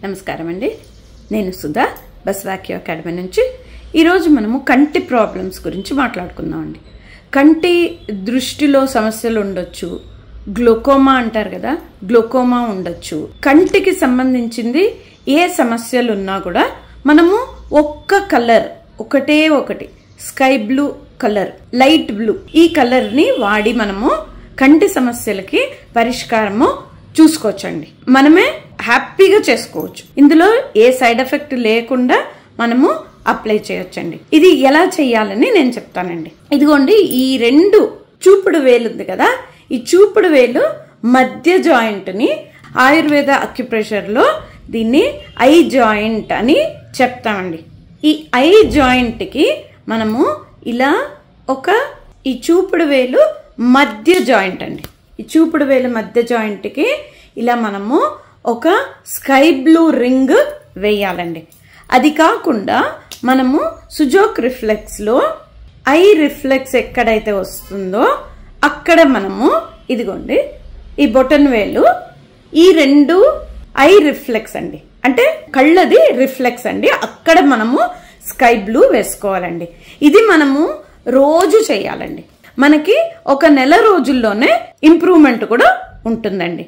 నమస్కారం అండి. నేను సుధా బస్వాక్యో అకాడమీ నుంచి. ఈరోజు మనము కంటి ప్రాబ్లమ్స్ గురించి మాట్లాడుకుందాం అండి. కంటి దృష్టిలో సమస్యలు ఉండొచ్చు, గ్లోకోమా అంటారు కదా, గ్లోకోమా ఉండొచ్చు. కంటికి సంబంధించింది ఏ సమస్యలు ఉన్నా కూడా మనము ఒక్క కలర్, ఒకటి sky blue colour, light blue, ఈ కలర్ ని వాడి మనము కంటి సమస్యలకి పరిష్కారము చూసుకోవచ్చండి. మనమే హ్యాపీగా చేసుకోవచ్చు. ఇందులో ఏ సైడ్ ఎఫెక్ట్ లేకుండా మనము అప్లై చేయొచ్చండి. ఇది ఎలా చేయాలని నేను చెప్తానండి. ఇదిగోండి, ఈ రెండు చూపుడు వేలు ఉంది కదా, ఈ చూపుడు వేలు మధ్య జాయింట్ ని ఆయుర్వేద అక్యుప్రెషర్ లో దీన్ని ఐ జాయింట్ అని చెప్తామండి. ఈ ఐ జాయింట్ కి మనము ఇలా ఈ చూపుడు వేలు మధ్య జాయింట్ అండి, ఈ చూపుడు వేలు మధ్య జాయింట్ కి ఇలా మనము ఒక స్కై బ్లూ రింగ్ వేయాలండి. అది కాకుండా మనము సుజోక్ రిఫ్లెక్స్ లో ఐ రిఫ్లెక్స్ ఎక్కడైతే వస్తుందో అక్కడ మనము ఇదిగోండి ఈ బొటన్ వేలు, ఈ రెండు ఐ రిఫ్లెక్స్ అండి, అంటే కళ్ళది రిఫ్లెక్స్ అండి, అక్కడ మనము స్కై బ్లూ వేసుకోవాలండి. ఇది మనము రోజు చేయాలండి. మనకి ఒక నెల రోజుల్లోనే ఇంప్రూవ్మెంట్ కూడా ఉంటుందండి.